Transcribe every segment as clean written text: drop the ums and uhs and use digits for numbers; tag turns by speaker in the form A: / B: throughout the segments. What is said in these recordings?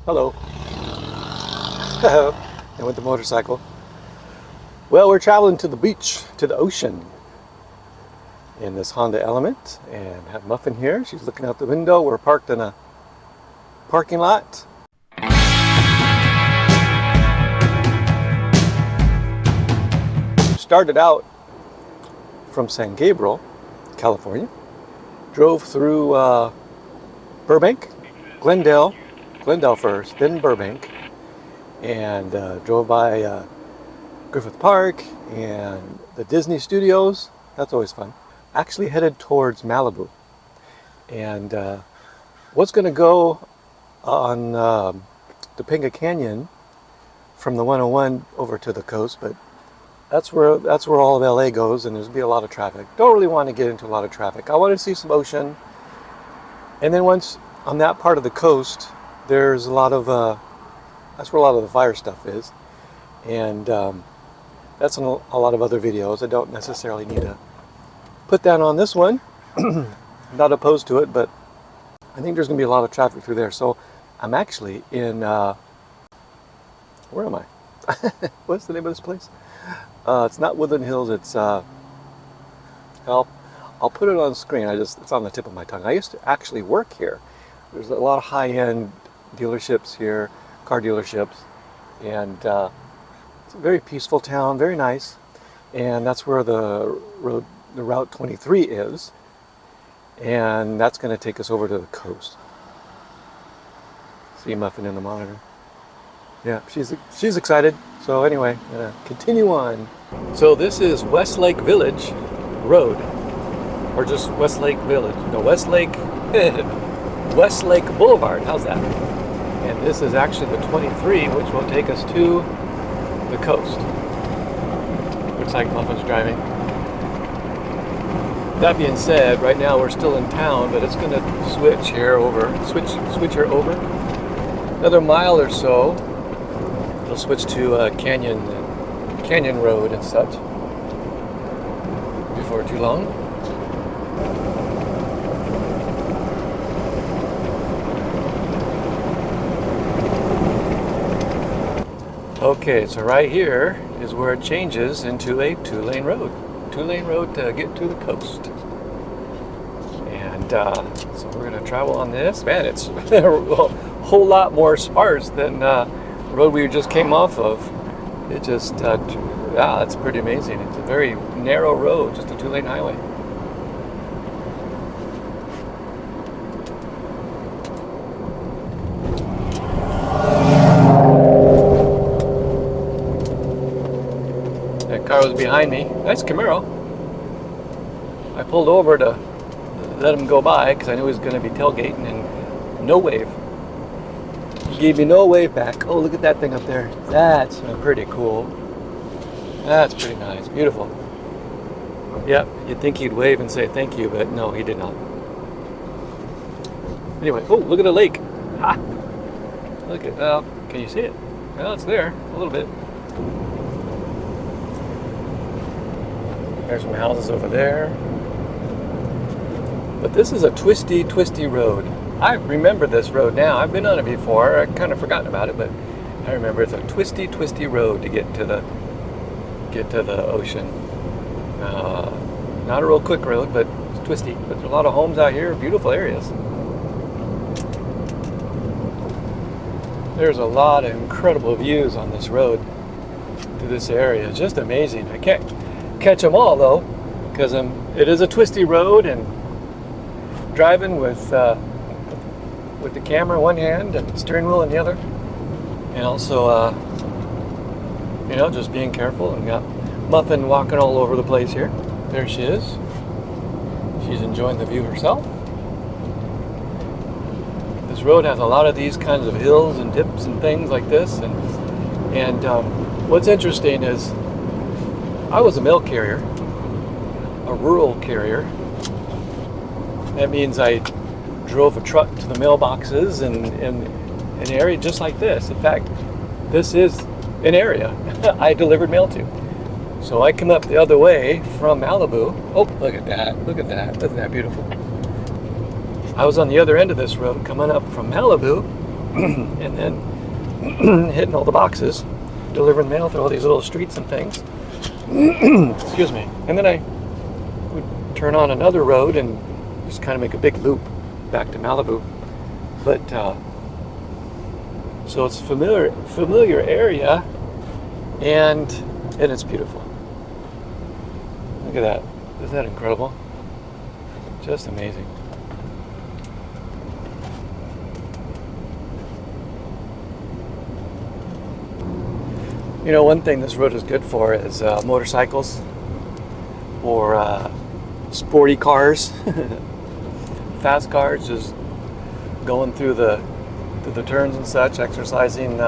A: Hello. And with the motorcycle. Well, we're traveling to the beach, to the ocean in this Honda Element, and have Muffin here. She's looking out the window. We're parked in a parking lot. Started out from San Gabriel, California. Drove through Burbank, Glendale first, then Burbank, and drove by Griffith Park and the Disney Studios. That's always fun. Actually headed towards Malibu, and was going to go on Topanga Canyon from the 101 over to the coast, but that's where all of LA goes, and there's gonna be a lot of traffic. Don't really want to get into a lot of traffic. I want to see some ocean, and then once on that part of the coast, there's a lot of that's where a lot of the fire stuff is, and that's in a lot of other videos. I don't necessarily need to put that on this one. Not opposed to it, but I think there's gonna be a lot of traffic through there. So I'm actually in where am I? What's the name of this place? It's not Woodland Hills. It's I'll put it on screen. It's on the tip of my tongue. I used to actually work here. There's a lot of high-end dealerships here, car dealerships, and it's a very peaceful town, very nice. And that's where the Route 23 is, and that's going to take us over to the coast. See Muffin in the monitor. Yeah, she's excited. So anyway, continue on. So this is Westlake Village Road, or just Westlake Village. No, Westlake Boulevard. How's that? And this is actually the 23, which will take us to the coast. Looks like Muffin's driving. That being said, right now we're still in town, but it's going to switch here over. Switch here over. Another mile or so. We'll switch to Canyon Road and such before too long. Okay, so right here is where it changes into a two-lane road. Two-lane road to get to the coast. And so we're going to travel on this. Man, it's a whole lot more sparse than road we just came off of. It just, it's pretty amazing. It's a very narrow road, just a two-lane highway. That car was behind me. Nice Camaro. I pulled over to let him go by because I knew he was going to be tailgating, and no wave. Gave me no wave back. Oh, look at that thing up there. That's pretty cool. That's pretty nice. Beautiful. Yep, you'd think he'd wave and say thank you, but no, he did not. Anyway, oh, look at the lake. Ha! Look at, can you see it? Well, it's there, a little bit. There's some houses over there. But this is a twisty, twisty road. I remember this road now. I've been on it before. I kind of forgotten about it, but I remember it's a twisty, twisty road to get to the ocean. Not a real quick road, but it's twisty. But there's a lot of homes out here, beautiful areas. There's a lot of incredible views on this road to this area. It's just amazing. I can't catch them all though, because it is a twisty road, and driving with the camera in one hand and steering wheel in the other, and also just being careful. And got Muffin walking all over the place here. There she is. She's enjoying the view herself. This road has a lot of these kinds of hills and dips and things like this, and what's interesting is I was a mail carrier, a rural carrier. That means I drove a truck to the mailboxes in an area just like this. In fact, this is an area I delivered mail to. So I come up the other way from Malibu. Oh, look at that. Look at that. Isn't that beautiful? I was on the other end of this road coming up from Malibu, and then hitting all the boxes, delivering mail through all these little streets and things. Excuse me. And then I would turn on another road and just kind of make a big loop back to Malibu. But so it's a familiar area, and it's beautiful. Look at that. Isn't that incredible? Just amazing. You know, one thing this road is good for is motorcycles or sporty cars, fast cars, just going through the turns and such, exercising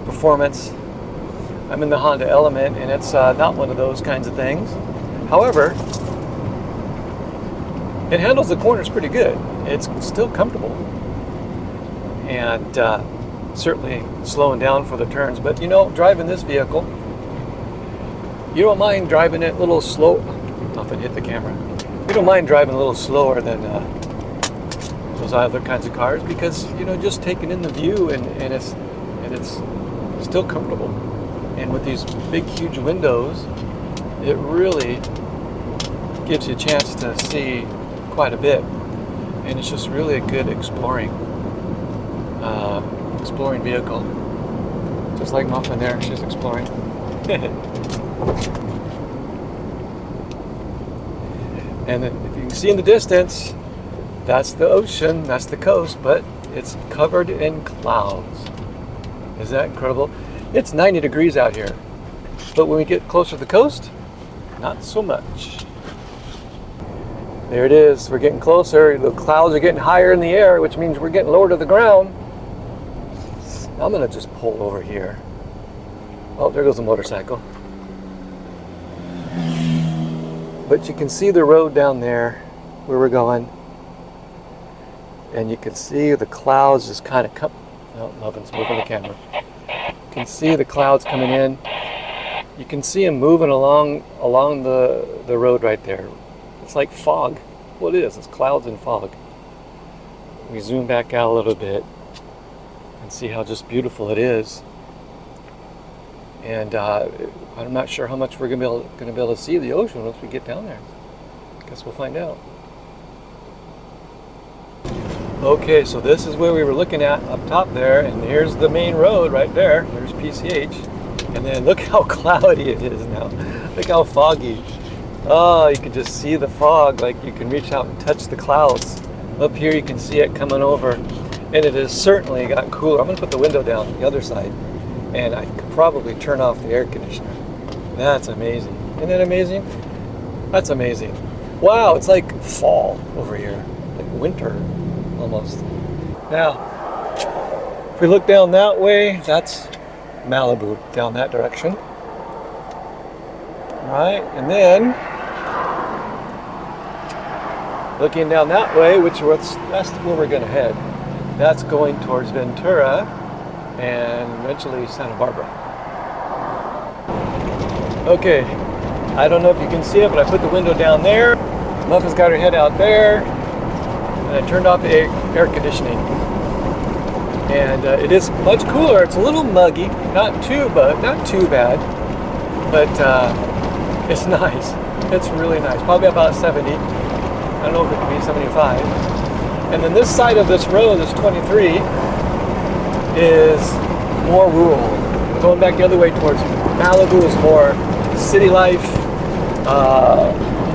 A: performance. I'm in the Honda Element, and it's not one of those kinds of things. However, it handles the corners pretty good. It's still comfortable, and certainly slowing down for the turns. But you know, driving this vehicle, you don't mind driving it a little slow. If it hit the camera, you don't mind driving a little slower than those other kinds of cars, because you know, just taking in the view, and it's still comfortable. And with these big, huge windows, it really gives you a chance to see quite a bit, and it's just really a good exploring vehicle. Just like Muffin there, she's exploring. And if you can see in the distance, that's the ocean, that's the coast, but it's covered in clouds. Is that incredible? It's 90 degrees out here, but when we get closer to the coast, not so much. There it is. We're getting closer. The clouds are getting higher in the air, which means we're getting lower to the ground. I'm going to just pull over here. Oh, there goes the motorcycle. But you can see the road down there where we're going. And you can see the clouds just kind of come. Oh, Lovin's moving the camera. You can see the clouds coming in. You can see them moving along the road right there. It's like fog. Well, it is. It's clouds and fog. We zoom back out a little bit and see how just beautiful it is. And I'm not sure how much we're going to be able to see the ocean once we get down there. Guess we'll find out. Okay, so this is where we were looking at up top there, and here's the main road right there. There's PCH. And then look how cloudy it is now. Look how foggy. Oh, you can just see the fog, like you can reach out and touch the clouds. Up here you can see it coming over, and it has certainly gotten cooler. I'm going to put the window down on the other side, and I could probably turn off the air conditioner. That's amazing. Isn't that amazing? That's amazing. Wow, it's like fall over here, like winter almost. Now, if we look down that way, that's Malibu down that direction. Right, and then looking down that way, that's where we're going to head. That's going towards Ventura and eventually Santa Barbara. Okay, I don't know if you can see it, but I put the window down there. Muffin's got her head out there, and I turned off the air conditioning. And it is much cooler. It's a little muggy, not too bad, but it's nice. It's really nice. Probably about 70. I don't know if it could be 75. And then this side of this road, this 23, is more rural. Going back the other way towards Malibu is more city life,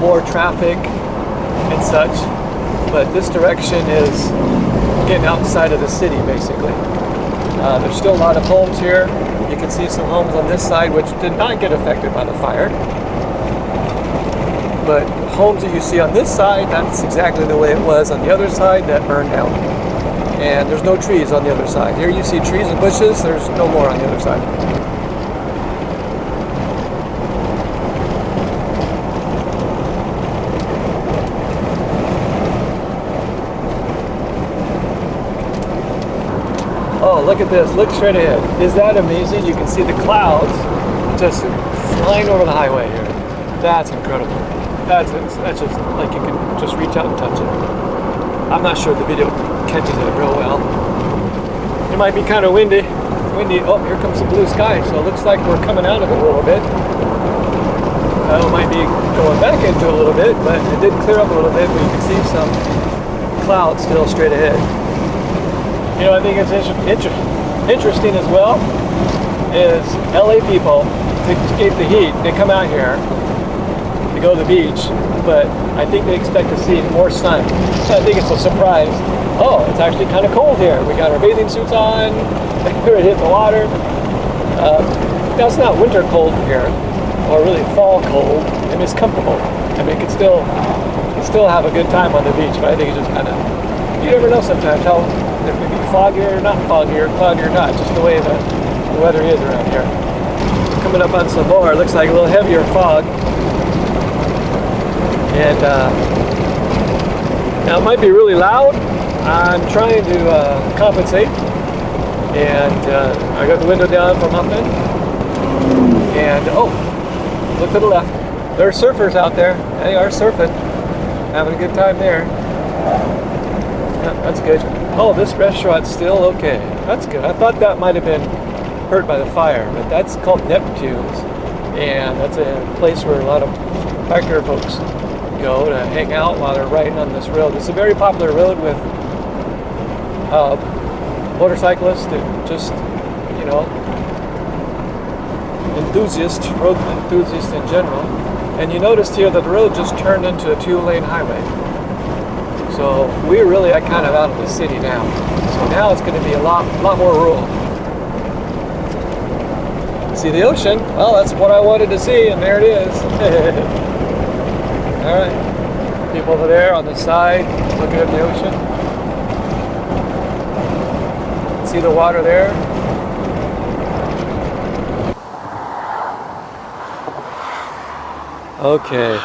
A: more traffic and such. But this direction is getting outside of the city, basically. There's still a lot of homes here. You can see some homes on this side which did not get affected by the fire. But homes that you see on this side, that's exactly the way it was on the other side that burned down. And there's no trees on the other side. Here you see trees and bushes, there's no more on the other side. Oh, look at this. Look straight ahead. Is that amazing? You can see the clouds just flying over the highway here. That's incredible. That's just like you can just reach out and touch it. I'm not sure the video catches it real well. might be kind of windy. Oh, here comes the blue sky. So it looks like we're coming out of it a little bit. Might be going back into it a little bit, but it did clear up a little bit. But you can see some clouds still straight ahead. You know, I think it's interesting as well is LA people, to escape the heat, they come out here to go to the beach, but I think they expect to see more sun. So I think it's a surprise. Oh, it's actually kind of cold here. We got our bathing suits on, we're hitting the water. That's not winter cold here, or really fall cold, and it's comfortable. I mean, you can still have a good time on the beach, but I think it's just kind of, you never know sometimes how it can be foggy or not foggy or cloudy or not, just the way the weather is around here. Coming up on some more, it looks like a little heavier fog. And now it might be really loud. I'm trying to compensate. And I got the window down for muffin. And oh, look to the left. There are surfers out there. They are surfing. Having a good time there. Yeah, that's good. Oh, this restaurant's still okay. That's good. I thought that might have been hurt by the fire, but that's called Neptune's. And that's a place where a lot of biker folks go to hang out while they're riding on this road. It's a very popular road with motorcyclists and just, you know, road enthusiasts in general. And you noticed here that the road just turned into a 2-lane highway. So we're really kind of out of the city now. So now it's going to be a lot more rural. See the ocean? Well, that's what I wanted to see, and there it is. All right, people over there on the side looking at the ocean. See the water there? Okay,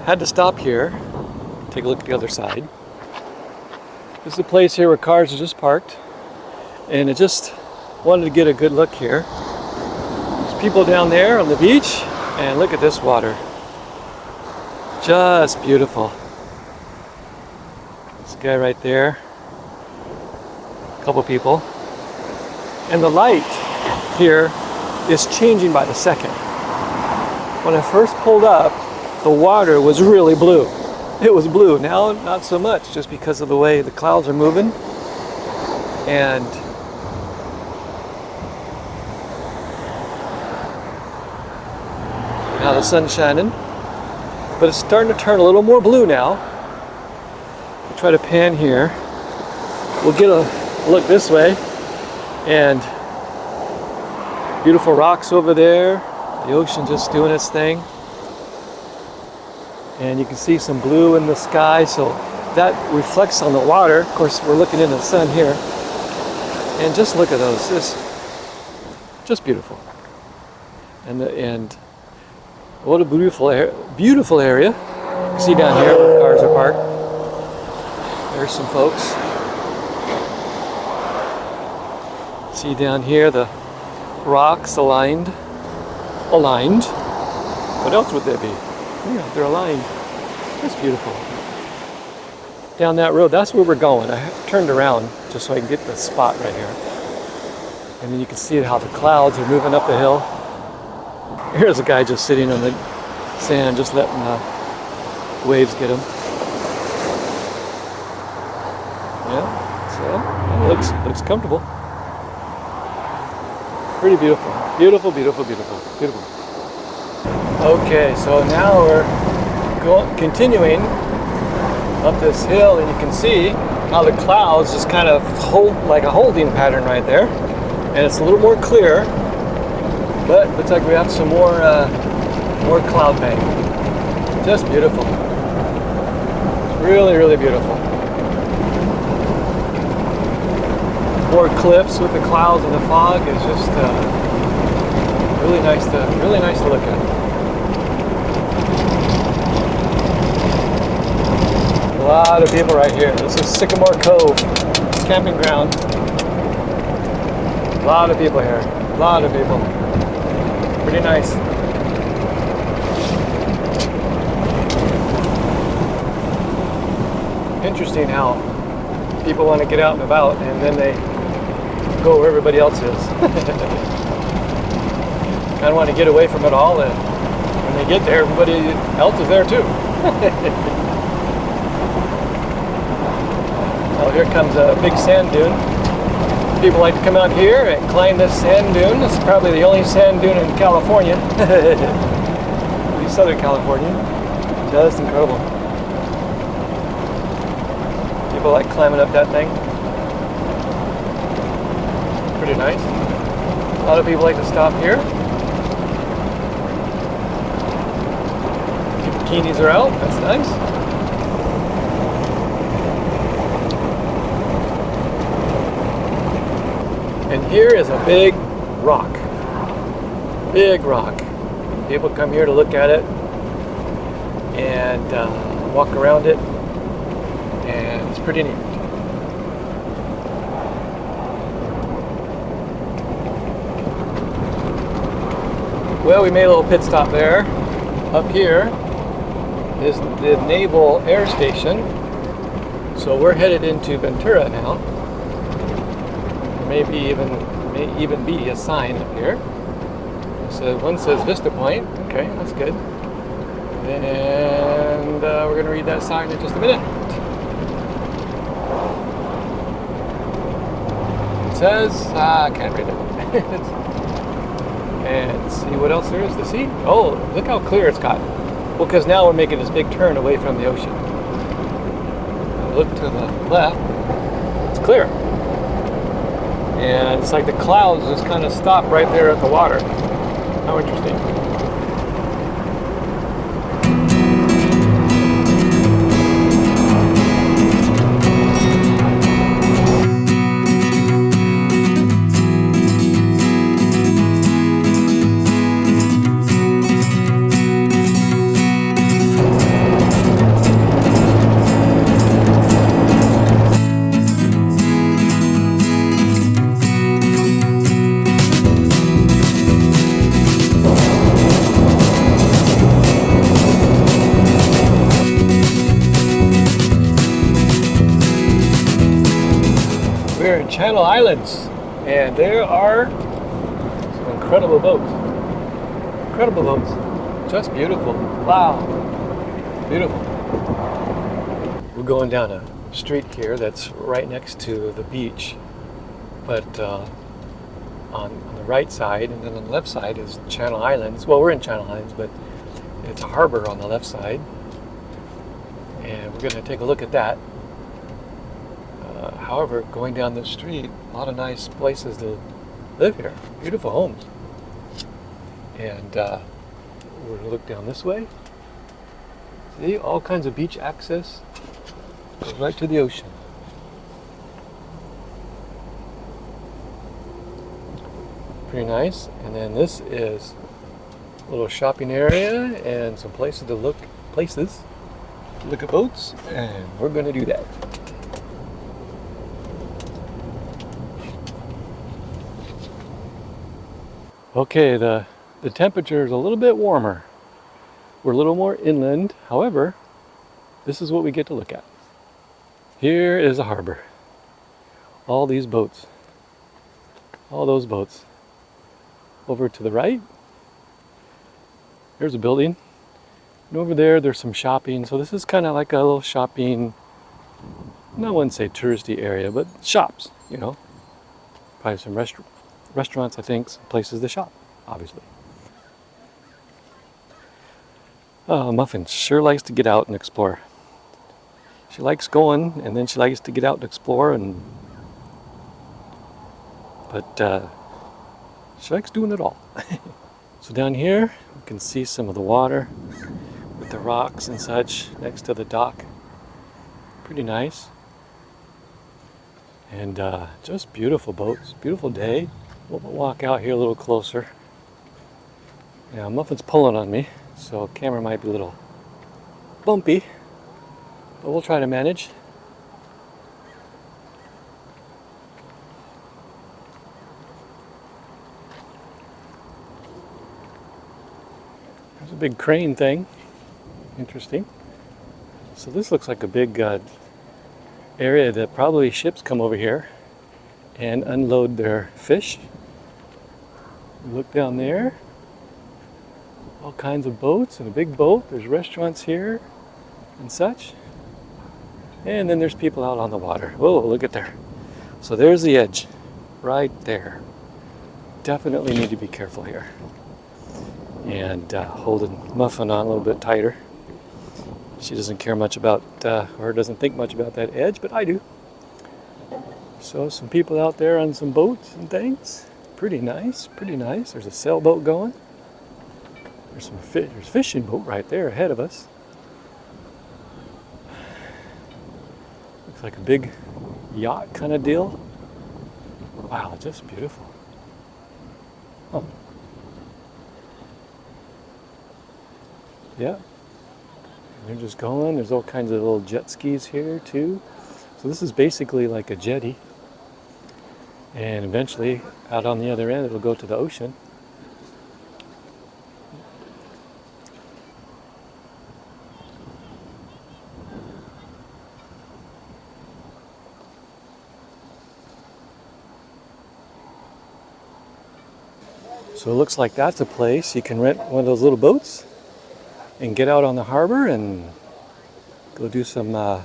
A: had to stop here, take a look at the other side. This is a place here where cars are just parked, and I just wanted to get a good look here. There's people down there on the beach, and look at this water. Just beautiful. This guy right there, a couple people. And the light here is changing by the second. When I first pulled up, the water was really blue. It was blue. Now, not so much, just because of the way the clouds are moving. And now the sun's shining. But it's starting to turn a little more blue now. I'll try to pan here. We'll get a look this way. And beautiful rocks over there. The ocean just doing its thing. And you can see some blue in the sky, so that reflects on the water. Of course, we're looking in the sun here. And just look at those. Just beautiful. And what a beautiful area. You can see down here where cars are parked. There's some folks. See down here the rocks aligned. What else would there be? Yeah, they're aligned. That's beautiful. Down that road, that's where we're going. I turned around just so I can get the spot right here. And then you can see how the clouds are moving up the hill. Here's a guy just sitting on the sand, just letting the waves get him. Yeah, so it looks comfortable. Pretty beautiful. Beautiful, beautiful, beautiful, beautiful. Okay, so now we're continuing up this hill, and you can see how the clouds just kind of hold like a holding pattern right there. And it's a little more clear, but it looks like we have some more cloud bank. Just beautiful. Really, really beautiful. More cliffs with the clouds and the fog is just really nice to look at. A lot of people right here. This is Sycamore Cove camping ground. A lot of people here. A lot of people. Pretty nice. Interesting how people want to get out and about, and then they go where everybody else is. Kind of want to get away from it all, and when they get there, everybody else is there too. Oh, here comes a big sand dune. People like to come out here and climb this sand dune. It's probably the only sand dune in California. At least Southern California. That's incredible. People like climbing up that thing. Pretty nice. A lot of people like to stop here. Bikinis are out. That's nice. And here is a big rock. Big rock. People come here to look at it and walk around it, and it's pretty neat. Well, we made a little pit stop there. Up here is the Naval Air Station. So we're headed into Ventura now. May even be a sign up here. So one says Vista Point. Okay, that's good. And we're going to read that sign in just a minute. It says, I can't read it. And see what else there is to see. Oh, look how clear it's got. Well, because now we're making this big turn away from the ocean. Look to the left. It's clear. And it's like the clouds just kind of stop right there at the water. How interesting. We're in Channel Islands, and there are some incredible boats. Incredible boats. Just beautiful. Wow. Beautiful. We're going down a street here that's right next to the beach, but on the right side, and then on the left side is Channel Islands. Well, we're in Channel Islands, but it's a harbor on the left side, and we're going to take a look at that. However, going down the street, a lot of nice places to live here. Beautiful homes. And we're going to look down this way. See, all kinds of beach access. Goes right to the ocean. Pretty nice. And then this is a little shopping area and some places to look at boats, and we're going to do that. Okay, the temperature is a little bit warmer. We're a little more inland. However, this is what we get to look at. Here is a harbor. All these boats. All those boats. Over to the right, there's a building. And over there, there's some shopping. So this is kind of like a little shopping, I wouldn't say touristy area, but shops, you know. Probably some restaurants, I think, some places to shop, obviously. Muffin sure likes to get out and explore. She likes going, and then she likes to get out and explore, but she likes doing it all. So down here, you can see some of the water with the rocks and such next to the dock. Pretty nice. And just beautiful boats, beautiful day. We'll walk out here a little closer. Yeah, Muffin's pulling on me, so camera might be a little bumpy, but we'll try to manage. There's a big crane thing. Interesting. So this looks like a big area that probably ships come over here and unload their fish. Look down there. All kinds of boats and a big boat. There's restaurants here and such. And then there's people out on the water. Whoa, look at there. So there's the edge, right there. Definitely need to be careful here. And holding Muffin on a little bit tighter. She doesn't care much about, or doesn't think much about that edge, but I do. So some people out there on some boats and things. Pretty nice, pretty nice. There's a sailboat going. There's some there's a fishing boat right there ahead of us. Looks like a big yacht kind of deal. Wow, just beautiful. Oh. Yeah. They're just going. There's all kinds of little jet skis here too. So this is basically like a jetty. And eventually, out on the other end, it'll go to the ocean. So it looks like that's a place you can rent one of those little boats and get out on the harbor and go do some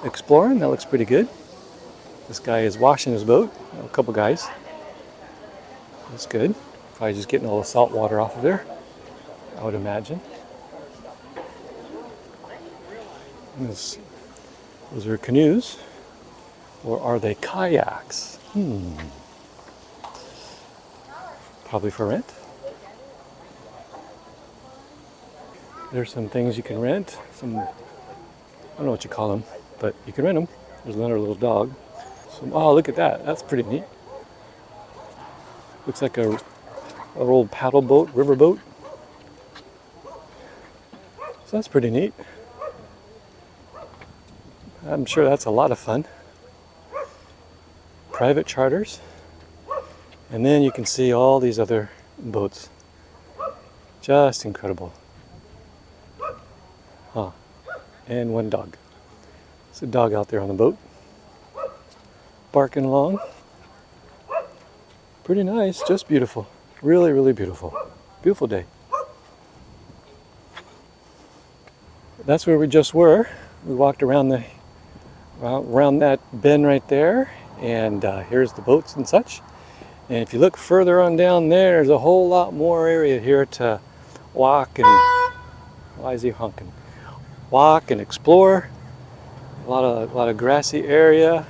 A: exploring. That looks pretty good. This guy is washing his boat. A couple guys. That's good. Probably just getting all the salt water off of there, I would imagine. Those are canoes. Or are they kayaks? Probably for rent. There's some things you can rent. I don't know what you call them, but you can rent them. There's another little dog. Oh, look at that. That's pretty neat. Looks like an old paddle boat, river boat. So that's pretty neat. I'm sure that's a lot of fun. Private charters. And then you can see all these other boats. Just incredible. Huh. And one dog. There's a dog out there on the boat. Barking along. Pretty nice, just beautiful. Really, really beautiful. Beautiful day. That's where we just were. We walked around that bend right there, and here's the boats and such. And if you look further on down there, there's a whole lot more area here to walk and, why is he honking? Walk and explore. A lot of grassy area.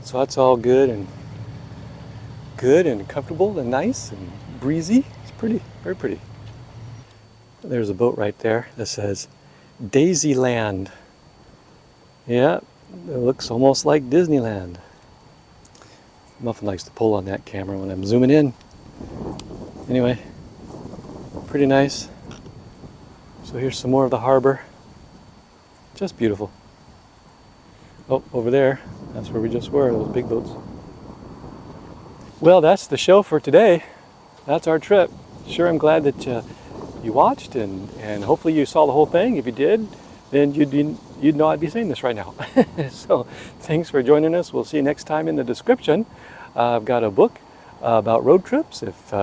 A: So that's all good and comfortable and nice and breezy. It's pretty, very pretty. There's a boat right there that says Daisyland. Yeah, it looks almost like Disneyland. Muffin likes to pull on that camera when I'm zooming in. Anyway, pretty nice. So here's some more of the harbor. Just beautiful. Oh, over there, that's where we just were, those big boats. Well, that's the show for today. That's our trip. Sure, I'm glad that you watched and hopefully you saw the whole thing. If you did, then you'd know I'd be saying this right now. So thanks for joining us. We'll see you next time. In the description, I've got a book about road trips if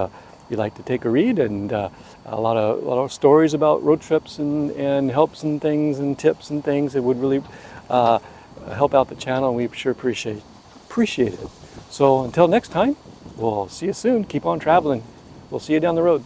A: you'd like to take a read, and a lot of stories about road trips and helps and things and tips and things that would really help out the channel, and we sure appreciate it. So until next time, we'll see you soon. Keep on traveling. We'll see you down the road.